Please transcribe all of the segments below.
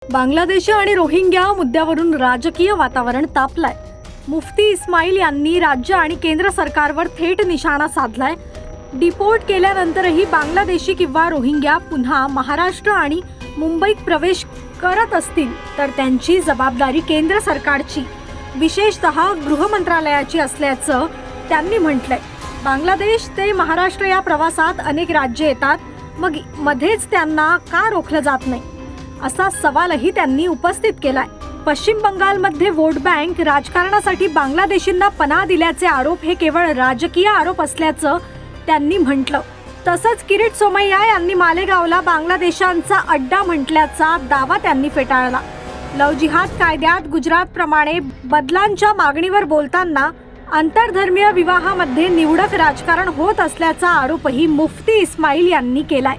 बांगलादेश आणि रोहिंग्या मुद्द्यावरून राजकीय वातावरण तापलंय। मुफ्ती इस्माईल यांनी राज्य आणि केंद्र सरकारवर थेट निशाणा साधलाय। डिपोर्ट केल्यानंतरही बांगलादेशी किंवा रोहिंग्या पुन्हा महाराष्ट्र आणि मुंबईत प्रवेश करत असतील तर त्यांची जबाबदारी केंद्र सरकारची, विशेषतः गृह मंत्रालयाची असल्याचं त्यांनी म्हटलंय। बांगलादेश ते महाराष्ट्र या प्रवासात अनेक राज्ये येतात, मग मध्येच त्यांना का रोखलं जात नाही असा सवालही त्यांनी उपस्थित केलाय। पश्चिम बंगालमध्ये वोट बँक राजकारणासाठी बांगलादेशींना पनाह दिल्याचे आरोप हे केवळ राजकीय आरोप असल्याचं त्यांनी म्हटलं। तसंच किरीट सोमय्या यांनी मालेगावला बांगलादेशांचा अड्डा म्हटल्याचा दावा त्यांनी फेटाळला। लव जिहाद कायद्यात गुजरातप्रमाणे बदलांच्या मागणीवर बोलताना आंतरधर्मीय विवाहामध्ये निवडक राजकारण होत असल्याचा आरोपही मुफ्ती इस्माईल यांनी केलाय।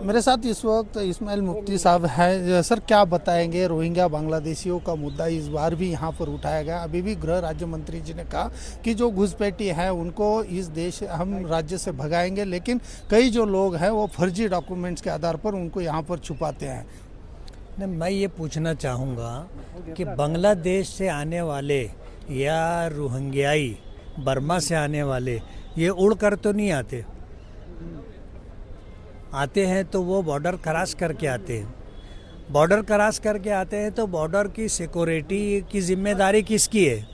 मेरे साथ इस वक्त इस्माइल मुफ्ती साहब हैं। सर, क्या बताएंगे? रोहिंग्या बांग्लादेशियों का मुद्दा इस बार भी यहाँ पर उठाया गया। अभी भी गृह राज्य मंत्री जी ने कहा कि जो घुसपैठी है उनको इस देश हम राज्य से भगाएंगे, लेकिन कई जो लोग हैं वो फर्जी डॉक्यूमेंट्स के आधार पर उनको यहाँ पर छुपाते हैं। नहीं, मैं ये पूछना चाहूँगा कि बांग्लादेश से आने वाले या रोहिंग्याई बर्मा से आने वाले ये उड़ कर तो नहीं आते हैं तो वो बॉर्डर क्रॉस करके आते हैं। बॉर्डर क्रॉस करके आते हैं तो बॉर्डर की सिक्योरिटी की जिम्मेदारी किसकी है?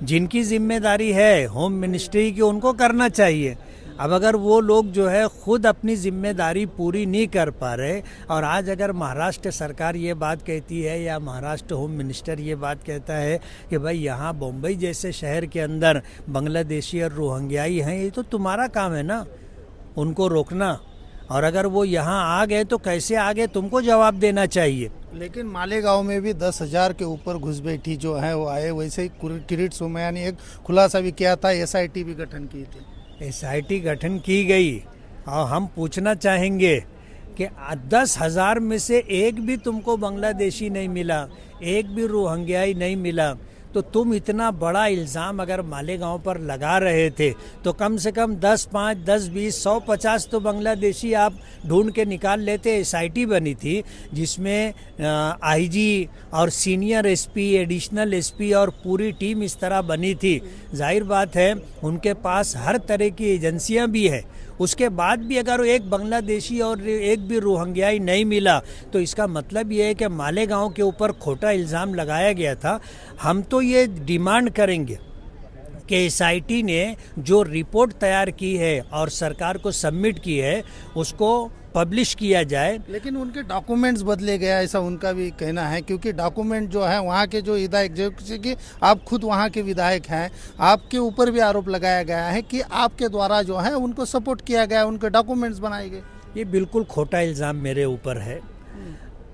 जिनकी जिम्मेदारी है होम मिनिस्ट्री की, उनको करना चाहिए। अब अगर वो लोग जो है खुद अपनी जिम्मेदारी पूरी नहीं कर पा रहे, और आज अगर महाराष्ट्र सरकार ये बात कहती है या महाराष्ट्र होम मिनिस्टर ये बात कहता है कि भाई यहाँ बम्बई जैसे शहर के अंदर बांग्लादेशी और रोहिंग्याई हैं, ये तो तुम्हारा काम है ना उनको रोकना। और अगर वो यहाँ आ गए तो कैसे आ गए, तुमको जवाब देना चाहिए। लेकिन मालेगांव में भी 10,000 के ऊपर घुसपैठी जो है वो आए। वैसे ही किरीट सोमय्या ने एक खुलासा भी किया था, SIT भी गठन की थी। SIT गठन की गई, और हम पूछना चाहेंगे कि 10,000 में से एक भी तुमको बांग्लादेशी नहीं मिला, एक भी रोहिंग्याई नहीं मिला, तो तुम इतना बड़ा इल्ज़ाम अगर मालेगांव पर लगा रहे थे तो कम से कम 10, 5, 10, 20, 100, 50 तो बांग्लादेशी आप ढूंढ के निकाल लेते। SIT बनी थी जिसमें IG और सीनियर SP, एडिशनल SP और पूरी टीम इस तरह बनी थी। जाहिर बात है उनके पास हर तरह की एजेंसियां भी है। उसके बाद भी अगर एक बांग्लादेशी और एक भी रोहिंग्याई नहीं मिला तो इसका मतलब ये है कि मालेगांव के ऊपर खोटा इल्ज़ाम लगाया गया था। हम तो ये डिमांड करेंगे कि SIT ने जो रिपोर्ट तैयार की है और सरकार को सबमिट की है उसको पब्लिश किया जाए। लेकिन उनके डॉक्यूमेंट्स बदले गया, ऐसा उनका भी कहना है, क्योंकि डॉक्यूमेंट जो है वहाँ के जो विधायक, जैसे कि आप खुद वहाँ के विधायक हैं, आपके ऊपर भी आरोप लगाया गया है कि आपके द्वारा जो है उनको सपोर्ट किया गया, उनके डॉक्यूमेंट्स बनाए गए। ये बिल्कुल खोटा इल्ज़ाम मेरे ऊपर है।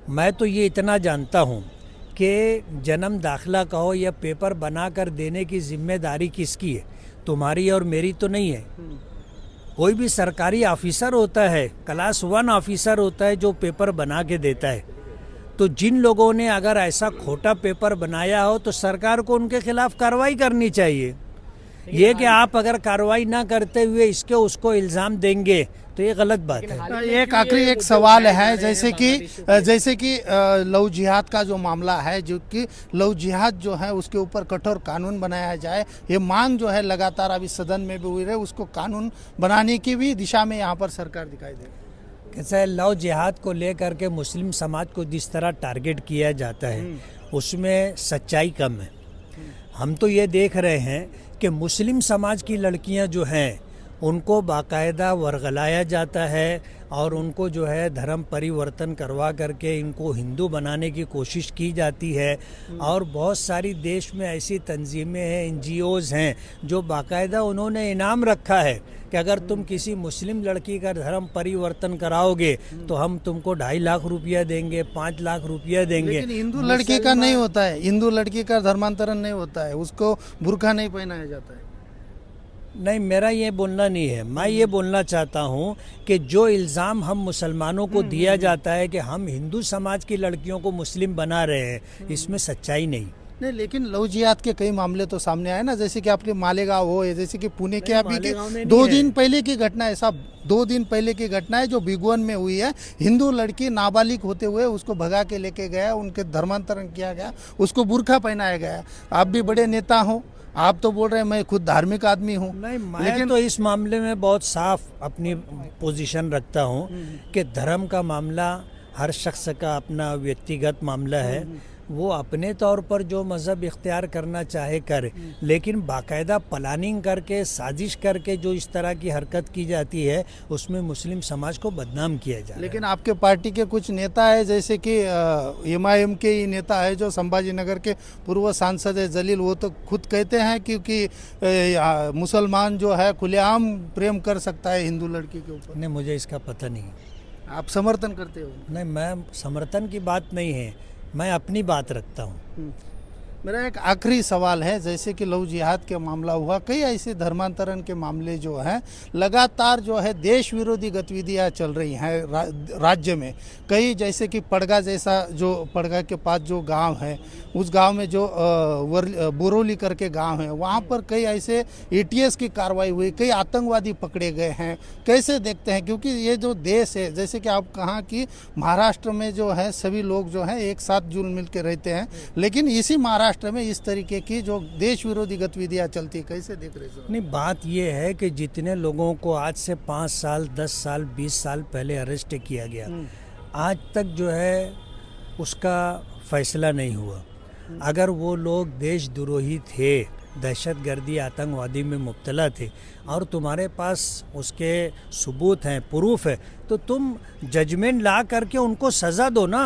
मैं तो ये इतना जानता हूँ कि जन्म दाखिला कहो या पेपर बना कर देने की जिम्मेदारी किसकी है? तुम्हारी और मेरी तो नहीं है। कोई भी सरकारी ऑफिसर होता है, क्लास 1 ऑफिसर होता है जो पेपर बना के देता है। तो जिन लोगों ने अगर ऐसा खोटा पेपर बनाया हो तो सरकार को उनके खिलाफ कार्रवाई करनी चाहिए। ये कि आप अगर कार्रवाई ना करते हुए इसके उसको इल्ज़ाम देंगे तो ये गलत बात है। एक आखिरी एक सवाल है, जैसे कि लव जिहाद का जो मामला है, जो कि लव जिहाद जो है उसके ऊपर कठोर कानून बनाया जाए, ये मांग जो है लगातार अभी सदन में भी हुई है। उसको कानून बनाने की भी दिशा में यहाँ पर सरकार दिखाई दे। कैसा है, लव जिहाद को लेकर के मुस्लिम समाज को जिस तरह टारगेट किया जाता है उसमें सच्चाई कम है। हम तो ये देख रहे हैं कि मुस्लिम समाज की लड़कियां जो हैं उनको बाकायदा वर्गलाया जाता है और उनको जो है धर्म परिवर्तन करवा करके इनको हिंदू बनाने की कोशिश की जाती है। और बहुत सारी देश में ऐसी तंजीमें हैं, NGOs हैं जो बाकायदा उन्होंने इनाम रखा है कि अगर तुम किसी मुस्लिम लड़की का धर्म परिवर्तन कराओगे तो हम तुमको 2.5 लाख रुपया देंगे, 5 लाख रुपया देंगे। लेकिन हिंदू लड़की का नहीं होता है, हिंदू लड़की का धर्मांतरण नहीं होता है, उसको बुर्का नहीं पहनाया जाता है। नहीं, मेरा ये बोलना नहीं है। मैं ये बोलना चाहता हूँ कि जो इल्ज़ाम हम मुसलमानों को दिया जाता है कि हम हिंदू समाज की लड़कियों को मुस्लिम बना रहे हैं, इसमें सच्चाई नहीं। नहीं, लेकिन लव जिहाद के कई मामले तो सामने आए ना, जैसे कि आपके मालेगांव हो, या जैसे कि पुणे के अभी के मालेगांव में नहीं 2 है। दिन पहले की घटना है साहब, 2 दिन पहले की घटना है जो बिगवन में हुई है। हिंदू लड़की नाबालिग होते हुए उसको भगा के लेके गया, उनके धर्मांतरण किया गया, उसको बुर्खा पहनाया गया। आप भी बड़े नेता हो, आप तो बोल रहे हैं मैं खुद धार्मिक आदमी हूँ। नहीं, मैं तो इस मामले में बहुत साफ अपनी पोजीशन रखता हूँ कि धर्म का मामला हर शख्स का अपना व्यक्तिगत मामला है। वो अपने तौर पर जो मज़हब इख्तियार करना चाहे करे, लेकिन बाकायदा प्लानिंग करके साजिश करके जो इस तरह की हरकत की जाती है उसमें मुस्लिम समाज को बदनाम किया जा रहा है। लेकिन आपके पार्टी के कुछ नेता है, जैसे कि MIM के ही नेता है जो संभाजी नगर के पूर्व सांसद है जलील, वो तो खुद कहते हैं क्योंकि मुसलमान जो है खुलेआम प्रेम कर सकता है हिंदू लड़की के ऊपर। नहीं, मुझे इसका पता नहीं। आप समर्थन करते हो? नहीं, मैं समर्थन की बात नहीं है, मैं अपनी बात रखता हूँ। मेरा एक आखिरी सवाल है, जैसे कि लव जिहाद के मामला हुआ, कई ऐसे धर्मांतरण के मामले जो हैं लगातार जो है देश विरोधी गतिविधियां चल रही हैं राज्य में। कई जैसे कि पड़गा जैसा, जो पड़गा के पास जो गांव है, उस गांव में जो बोरोली करके गांव है, वहां पर कई ऐसे ATS की कार्रवाई हुई, कई आतंकवादी पकड़े गए हैं। कैसे देखते हैं, क्योंकि ये जो देश है, जैसे कि आप कहा कि महाराष्ट्र में जो है सभी लोग जो हैं एक साथ जुल मिल के रहते हैं, लेकिन इसी महाराष्ट्र में इस तरीके की जो देश विरोधी गतिविधियां चलती है, कैसे देख रहे हैं? नहीं, बात यह है कि जितने लोगों को आज से 5 साल 10 साल 20 साल पहले अरेस्ट किया गया, आज तक जो है उसका फैसला नहीं हुआ। अगर वो लोग देशद्रोही थे, दहशतगर्दी आतंकवादी में मुब्तला थे और तुम्हारे पास उसके सबूत हैं, प्रूफ है, तो तुम जजमेंट ला करके उनको सज़ा दो ना।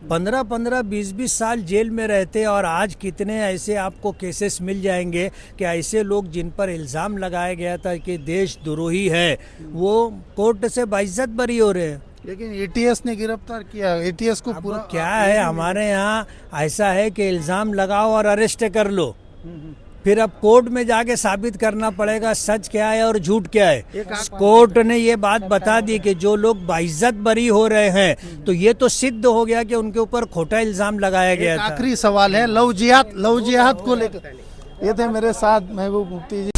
15-15 20-20 साल जेल में रहते और आज कितने ऐसे आपको केसेस मिल जाएंगे कि ऐसे लोग जिन पर इल्ज़ाम लगाया गया था कि देशद्रोही है, वो कोर्ट से बाइज्जत बरी हो रहे हैं। लेकिन ATS ने गिरफ्तार किया, ATS को पूरा क्या है, हमारे यहाँ ऐसा है कि इल्ज़ाम लगाओ और अरेस्ट कर लो, फिर अब कोर्ट में जाके साबित करना पड़ेगा सच क्या है और झूठ क्या है। कोर्ट ने ये बात बता दी कि जो लोग बाइज्जत बरी हो रहे हैं, तो ये तो सिद्ध हो गया कि उनके ऊपर खोटा इल्जाम लगाया गया था। आखिरी सवाल है लव जिहाद को लेकर। ये थे मेरे साथ महबूब मुफ्ती जी।